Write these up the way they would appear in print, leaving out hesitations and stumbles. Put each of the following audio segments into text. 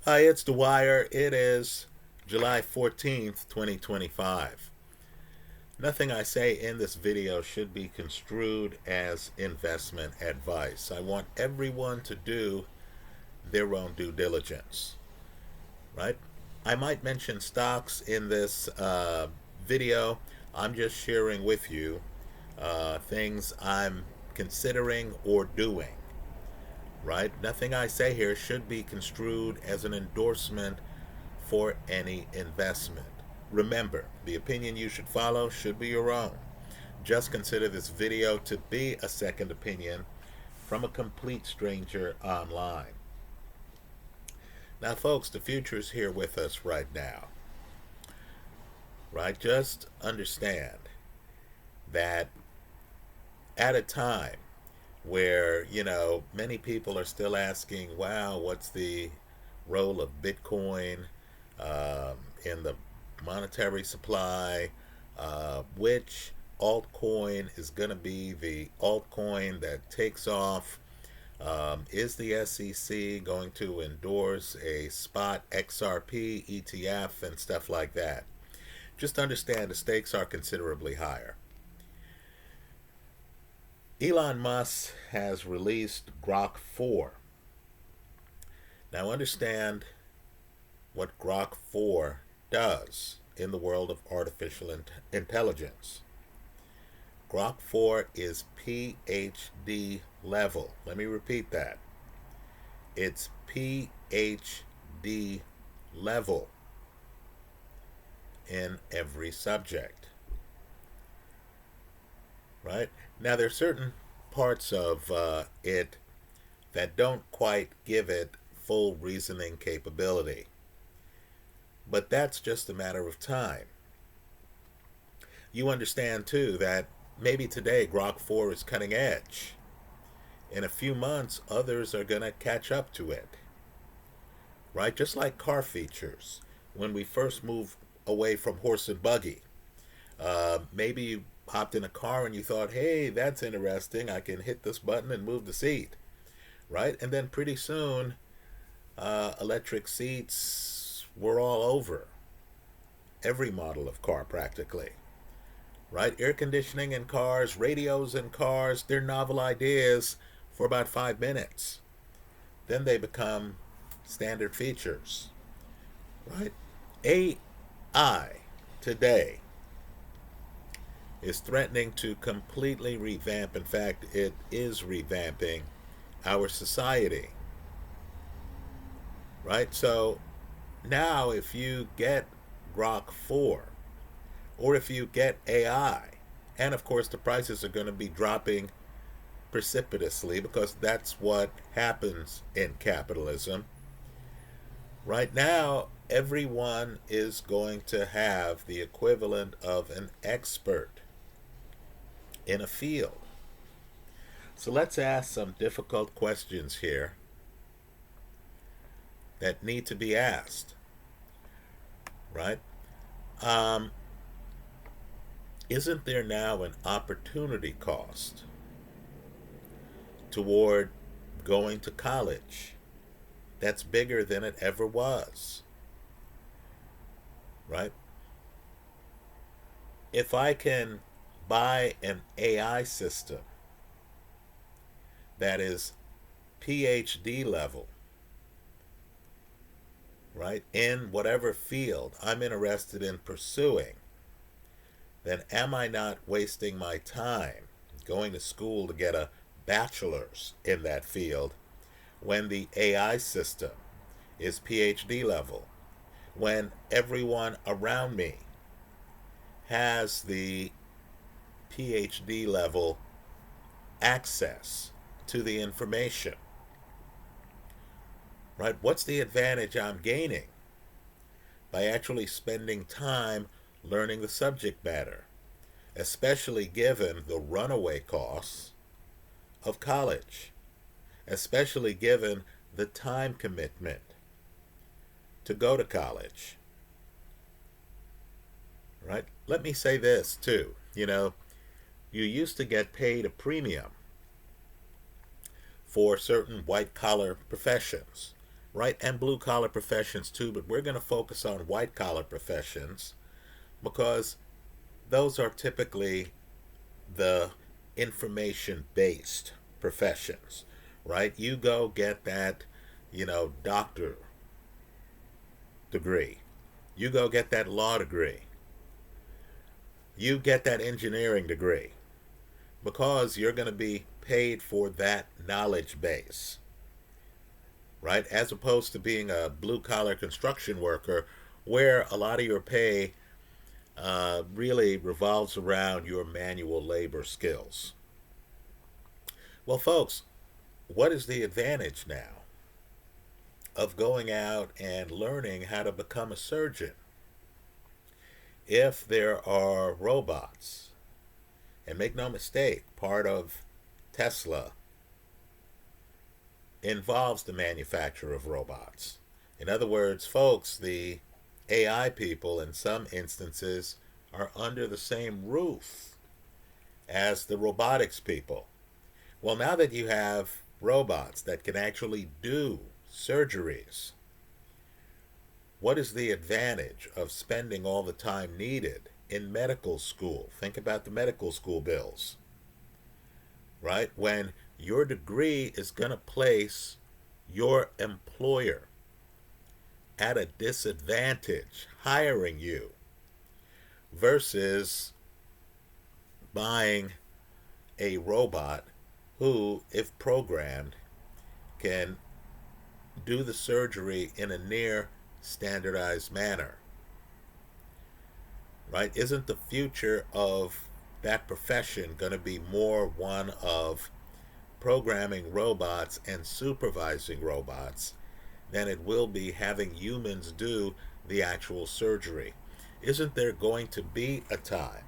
Hi, it's Dwyer. It is July 14th, 2025. Nothing I say in this video should be construed as investment advice. I want everyone to do their own due diligence, right? I might mention stocks in this video. I'm just sharing with you things I'm considering or doing, right? Nothing I say here should be construed as an endorsement for any investment. Remember, the opinion you should follow should be your own. Just consider this video to be a second opinion from a complete stranger online. Now, folks, the future is here with us right now, right? Just understand that at a time where, many people are still asking, wow, what's the role of Bitcoin in the monetary supply? Which altcoin is going to be the altcoin that takes off? Is the SEC going to endorse a spot XRP ETF and stuff like that? Just understand the stakes are considerably higher. Elon Musk has released Grok 4. Now understand what Grok 4 does in the world of artificial intelligence. Grok 4 is PhD level. Let me repeat that. It's PhD level in every subject. Right? Now, there are certain parts of it that don't quite give it full reasoning capability. But that's just a matter of time. You understand, too, that maybe today Grok 4 is cutting edge. In a few months, others are going to catch up to it. Right? Just like car features. When we first moved away from horse and buggy, maybe you hopped in a car and you thought, hey, that's interesting. I can hit this button and move the seat. Right? And then pretty soon, electric seats were all over every model of car practically. Right? Air conditioning in cars, radios in cars, they're novel ideas for about 5 minutes. Then they become standard features. Right? AI today is threatening to completely revamp. In fact, it is revamping our society. Right? So now if you get Grok 4, or if you get AI, and of course the prices are going to be dropping precipitously because that's what happens in capitalism. Right now, everyone is going to have the equivalent of an expert in a field. So let's ask some difficult questions here that need to be asked. Right? Isn't there now an opportunity cost toward going to college that's bigger than it ever was? Right? If I can buy an AI system that is PhD level, right, in whatever field I'm interested in pursuing, then am I not wasting my time going to school to get a bachelor's in that field when the AI system is PhD level, when everyone around me has the PhD level access to the information? Right? What's the advantage I'm gaining by actually spending time learning the subject matter, especially given the runaway costs of college, especially given the time commitment to go to college? Right? Let me say this too. You used to get paid a premium for certain white collar professions, right? And blue collar professions too, but we're going to focus on white collar professions because those are typically the information based professions, right? You go get that, doctor degree, you go get that law degree, you get that engineering degree because you're going to be paid for that knowledge base, right? As opposed to being a blue collar construction worker where a lot of your pay really revolves around your manual labor skills. Well, folks, what is the advantage now of going out and learning how to become a surgeon if there are robots? And make no mistake, part of Tesla involves the manufacture of robots. In other words, folks, the AI people in some instances are under the same roof as the robotics people. Well, now that you have robots that can actually do surgeries, what is the advantage of spending all the time needed in medical school? Think about the medical school bills, right? When your degree is going to place your employer at a disadvantage hiring you versus buying a robot who, if programmed, can do the surgery in a near standardized manner, right? Isn't the future of that profession going to be more one of programming robots and supervising robots than it will be having humans do the actual surgery? Isn't there going to be a time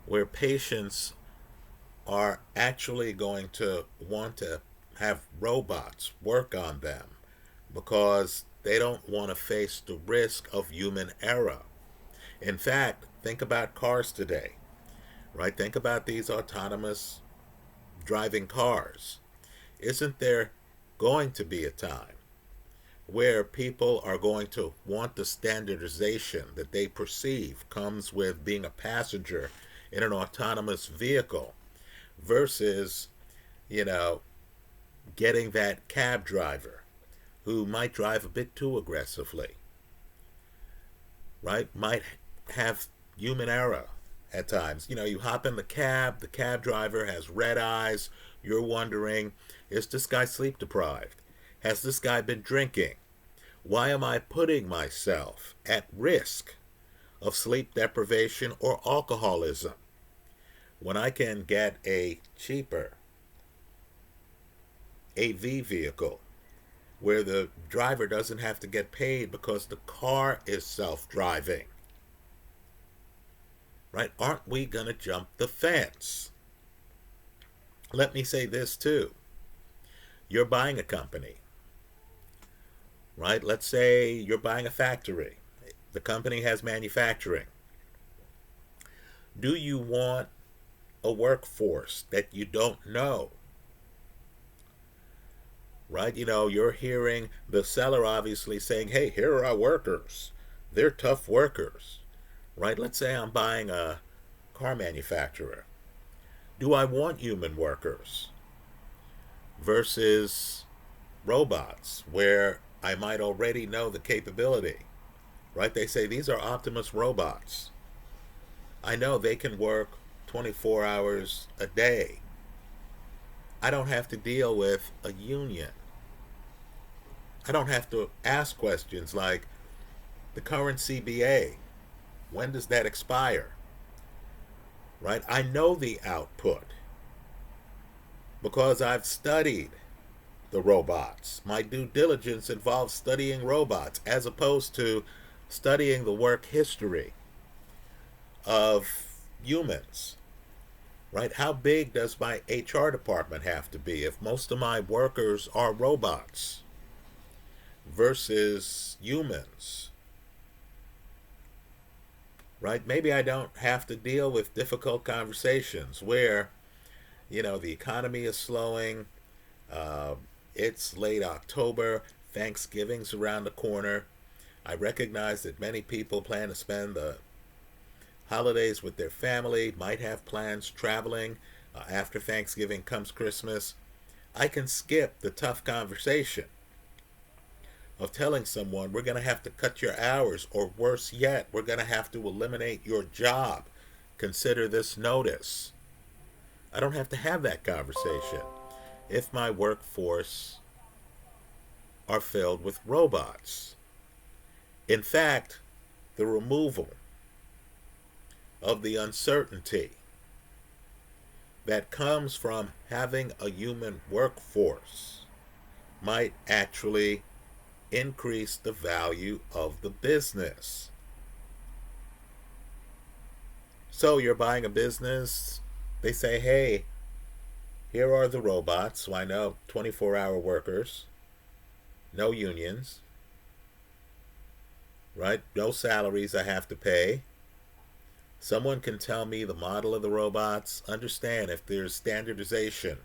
where patients are actually going to want to have robots work on them because they don't want to face the risk of human error? In fact, think about cars today, right? Think about these autonomous driving cars. Isn't there going to be a time where people are going to want the standardization that they perceive comes with being a passenger in an autonomous vehicle versus, you know, getting that cab driver who might drive a bit too aggressively, right? Might have human error at times. You know, you hop in the cab driver has red eyes, you're wondering, is this guy sleep deprived? Has this guy been drinking? Why am I putting myself at risk of sleep deprivation or alcoholism when I can get a cheaper AV vehicle where the driver doesn't have to get paid because the car is self-driving? Right? Aren't we going to jump the fence? Let me say this too. You're buying a company, right? Let's say you're buying a factory. The company has manufacturing. Do you want a workforce that you don't know? Right? You know, you're hearing the seller obviously saying, hey, here are our workers. They're tough workers. Right? Let's say I'm buying a car manufacturer. Do I want human workers versus robots where I might already know the capability? Right? They say these are Optimus robots. I know they can work 24 hours a day. I don't have to deal with a union. I don't have to ask questions like the current CBA. When does that expire? Right? I know the output because I've studied the robots. My due diligence involves studying robots as opposed to studying the work history of humans. Right? How big does my HR department have to be if most of my workers are robots versus humans? Right? Maybe I don't have to deal with difficult conversations where, you know, the economy is slowing, It's late October. Thanksgiving's around the corner. I recognize that many people plan to spend the holidays with their family, might have plans traveling. After Thanksgiving comes Christmas. I can skip the tough conversation of telling someone we're going to have to cut your hours, or worse yet, we're going to have to eliminate your job. Consider this notice. I don't have to have that conversation if my workforce are filled with robots. In fact, the removal of the uncertainty that comes from having a human workforce might actually increase the value of the business. So you're buying a business, they say, hey, here are the robots. So I know 24-hour workers, no unions, right? No salaries I have to pay. Someone can tell me the model of the robots. Understand, if there's standardization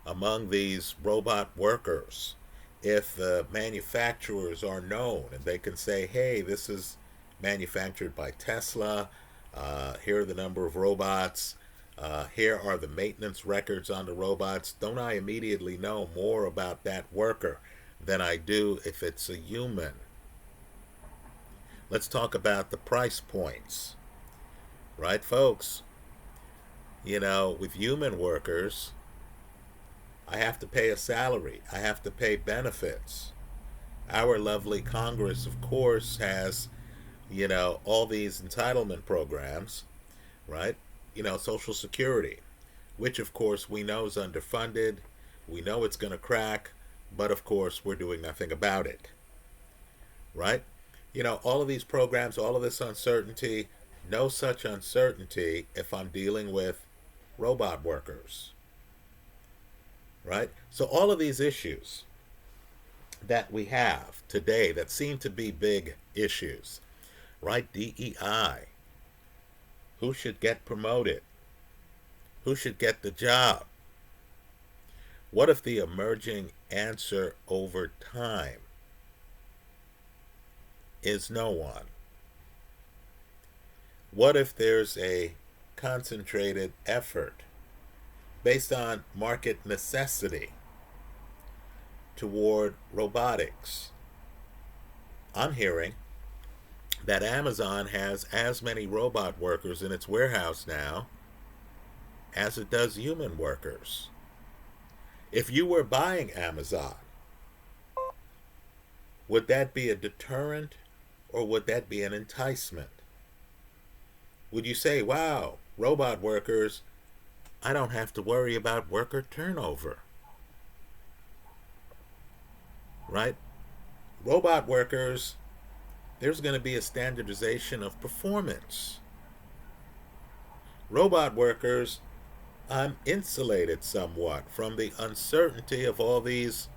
among these robot workers, if the manufacturers are known and they can say, hey, this is manufactured by Tesla, here are the number of robots, here are the maintenance records on the robots, don't I immediately know more about that worker than I do if it's a human? Let's talk about the price points, right, folks? You know, with human workers, I have to pay a salary. I have to pay benefits. Our lovely Congress, of course, has, you know, all these entitlement programs, right? You know, Social Security, which, of course, we know is underfunded. We know it's going to crack, but, of course, we're doing nothing about it, right? You know, all of these programs, all of this uncertainty, no such uncertainty if I'm dealing with robot workers, right? So all of these issues that we have today that seem to be big issues, right? DEI, who should get promoted? Who should get the job? What if the emerging answer over time is no one? What if there's a concentrated effort based on market necessity toward robotics? I'm hearing that Amazon has as many robot workers in its warehouse now as it does human workers. If you were buying Amazon, would that be a deterrent or would that be an enticement? Would you say, wow, robot workers, I don't have to worry about worker turnover, right? Robot workers, there's going to be a standardization of performance. Robot workers, I'm insulated somewhat from the uncertainty of all these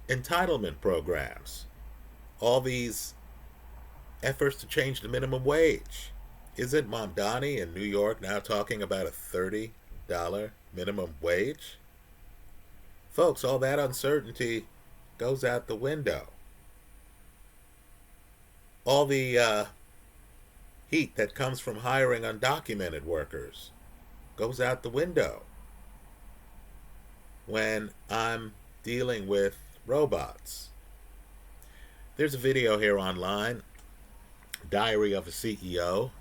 entitlement programs, all these efforts to change the minimum wage. Isn't Mamdani in New York now talking about a $30 minimum wage? Folks, all that uncertainty goes out the window. All the heat that comes from hiring undocumented workers goes out the window when I'm dealing with robots. There's a video here online, Diary of a CEO.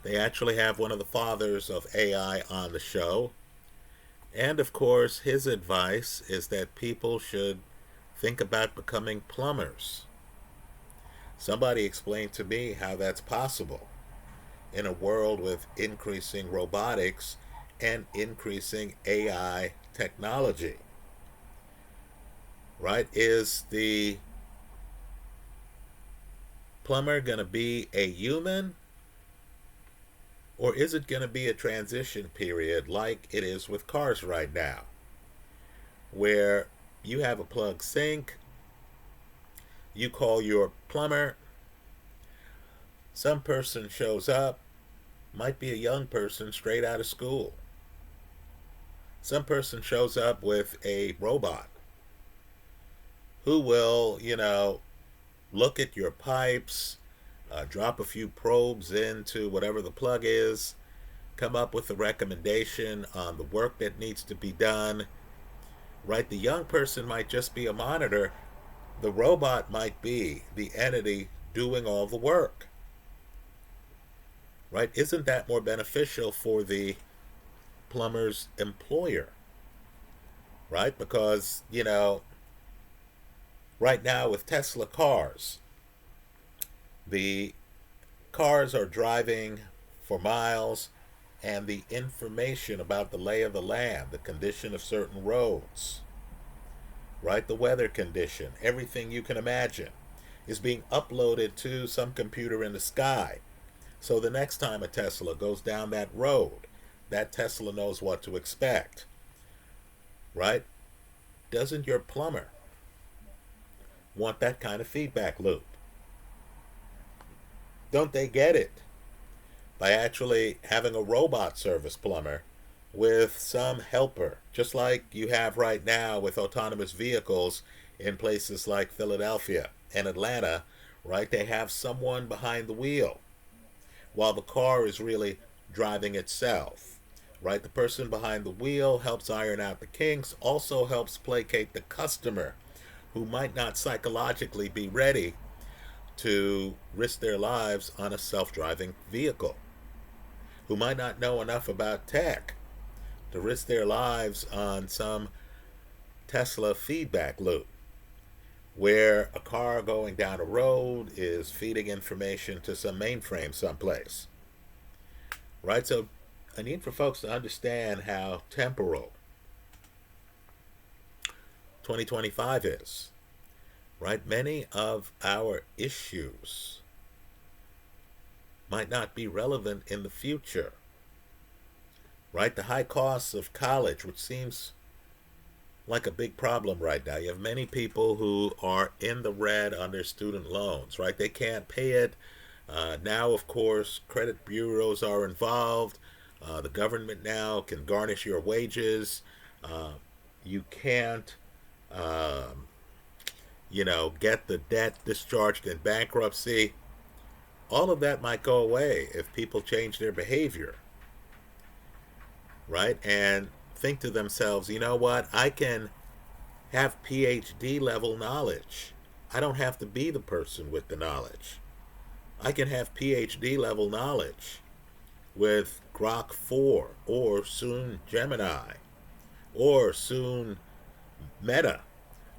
They actually have one of the fathers of AI on the show. And of course, his advice is that people should think about becoming plumbers. Somebody explained to me how that's possible in a world with increasing robotics and increasing AI technology. Right? Is the plumber going to be a human? Or is it going to be a transition period like it is with cars right now, where you have a plug sink, you call your plumber, some person shows up, might be a young person straight out of school. Some person shows up with a robot who will, look at your pipes, drop a few probes into whatever the plug is, come up with a recommendation on the work that needs to be done, right? The young person might just be a monitor. The robot might be the entity doing all the work, right? Isn't that more beneficial for the plumber's employer, right? Because, right now with Tesla cars, the cars are driving for miles, and the information about the lay of the land, the condition of certain roads, right, the weather condition, everything you can imagine is being uploaded to some computer in the sky. So the next time a Tesla goes down that road, that Tesla knows what to expect, right? Doesn't your plumber want that kind of feedback loop? Don't they get it by actually having a robot service plumber with some helper, just like you have right now with autonomous vehicles in places like Philadelphia and Atlanta, right? They have someone behind the wheel while the car is really driving itself, right? The person behind the wheel helps iron out the kinks, also helps placate the customer who might not psychologically be ready to risk their lives on a self-driving vehicle, who might not know enough about tech to risk their lives on some Tesla feedback loop where a car going down a road is feeding information to some mainframe someplace, right? So I need for folks to understand how temporal 2025 is, right? Many of our issues might not be relevant in the future, right? The high costs of college, which seems like a big problem right now. You have many people who are in the red on their student loans, right? They can't pay it. Now, of course, credit bureaus are involved. The government now can garnish your wages. You can't, get the debt discharged in bankruptcy. All of that might go away if people change their behavior, right? And think to themselves, you know what? I can have PhD level knowledge. I don't have to be the person with the knowledge. I can have PhD level knowledge with Grok 4 or soon Gemini or soon Meta,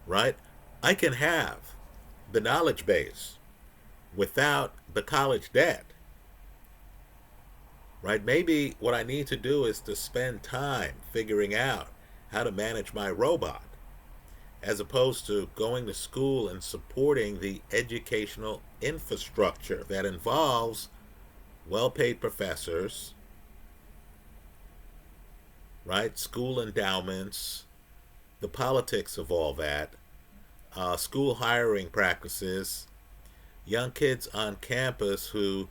right? I can have the knowledge base without the college debt, right? Maybe what I need to do is to spend time figuring out how to manage my robot as opposed to going to school and supporting the educational infrastructure that involves well-paid professors, right? School endowments, the politics of all that, school hiring practices, young kids on campus who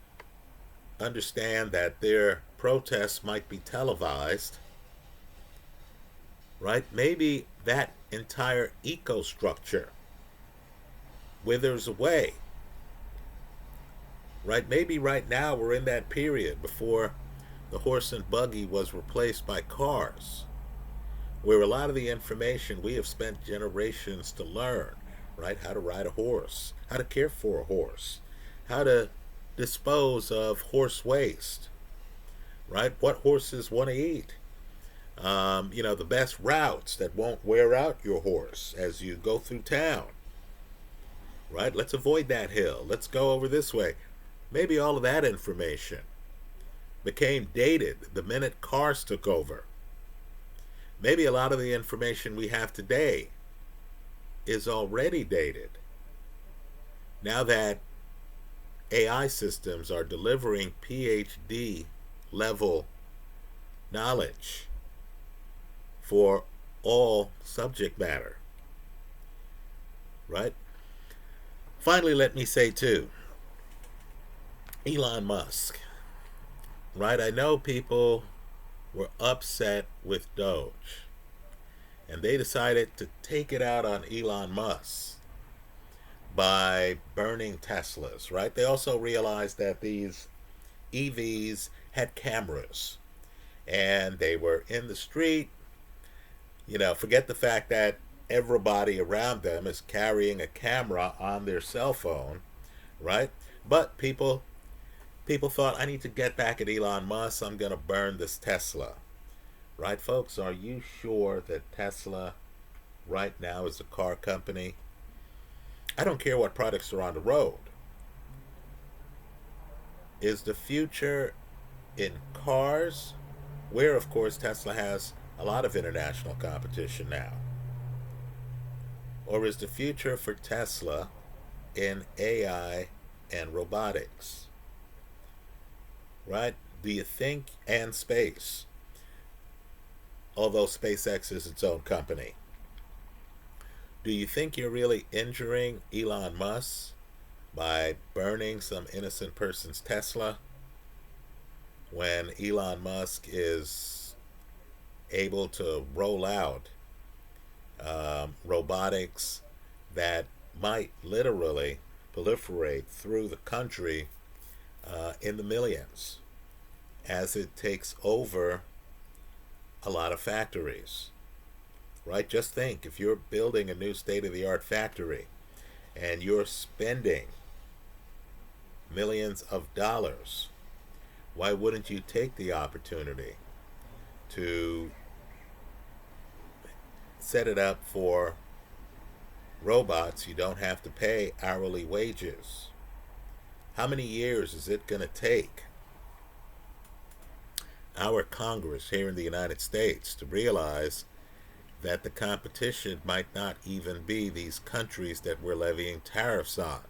understand that their protests might be televised, right? Maybe that entire ecostructure withers away, right? Maybe right now we're in that period before the horse and buggy was replaced by cars, where a lot of the information we have spent generations to learn, right? How to ride a horse, how to care for a horse, how to dispose of horse waste, right? What horses want to eat. The best routes that won't wear out your horse as you go through town, right? Let's avoid that hill. Let's go over this way. Maybe all of that information became dated the minute cars took over. Maybe a lot of the information we have today is already dated now that AI systems are delivering PhD level knowledge for all subject matter, right? Finally, let me say too, Elon Musk, right? I know people were upset with Doge, And they decided to take it out on Elon Musk by burning Teslas, right? They also realized that these EVs had cameras and they were in the street. Forget the fact that everybody around them is carrying a camera on their cell phone, right? But people thought, I need to get back at Elon Musk. I'm going to burn this Tesla. Right, folks? Are you sure that Tesla right now is a car company? I don't care what products are on the road. Is the future in cars, where, of course, Tesla has a lot of international competition now? Or is the future for Tesla in AI and robotics? Right? Do you think, and space, although SpaceX is its own company, do you think you're really injuring Elon Musk by burning some innocent person's Tesla when Elon Musk is able to roll out robotics that might literally proliferate through the country in the millions as it takes over a lot of factories? Right? Just think, if you're building a new state-of-the-art factory and you're spending millions of dollars, why wouldn't you take the opportunity to set it up for robots you don't have to pay hourly wages? How many years is it going to take our Congress here in the United States to realize that the competition might not even be these countries that we're levying tariffs on?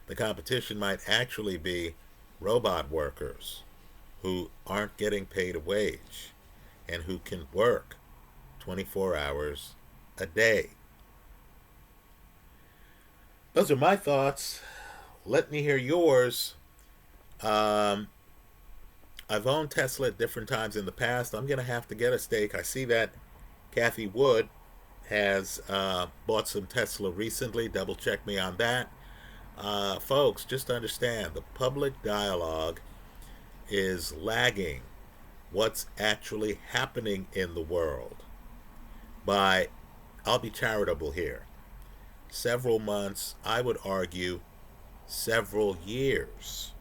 The competition might actually be robot workers who aren't getting paid a wage and who can work 24 hours a day. Those are my thoughts. Let me hear yours. I've owned Tesla at different times in the past. I'm going to have to get a stake. I see that Kathy Wood has bought some Tesla recently. Double check me on that. Folks, just understand, the public dialogue is lagging what's actually happening in the world by, I'll be charitable here, several months, I would argue several years.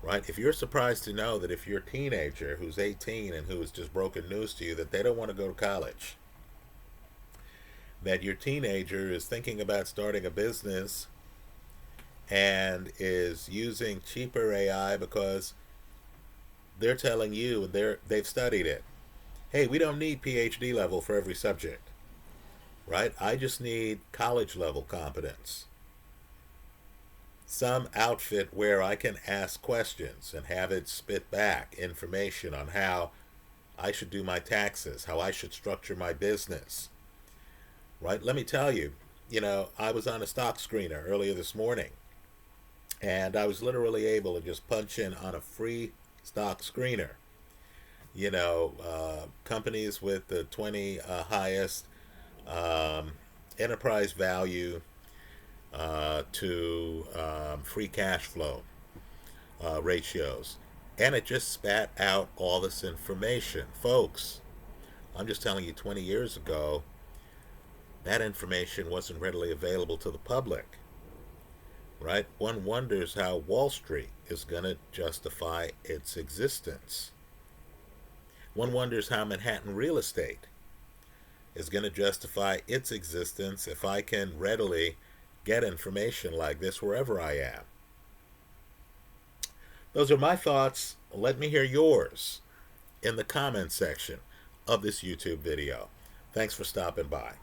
Right? If you're surprised to know that if you're a teenager who's 18 and who has just broken news to you that they don't want to go to college, that your teenager is thinking about starting a business and is using cheaper AI because they're telling you, and they've studied it, hey, we don't need PhD level for every subject, right? I just need college level competence. Some outfit where I can ask questions and have it spit back information on how I should do my taxes, how I should structure my business. Right? Let me tell you, I was on a stock screener earlier this morning, and I was literally able to just punch in on a free stock screener. Companies with the 20 highest enterprise value to free cash flow ratios. And it just spat out all this information. Folks, I'm just telling you, 20 years ago, that information wasn't readily available to the public. Right? One wonders how Wall Street is going to justify its existence. One wonders how Manhattan real estate is going to justify its existence if I can readily get information like this wherever I am. Those are my thoughts. Let me hear yours in the comments section of this YouTube video. Thanks for stopping by.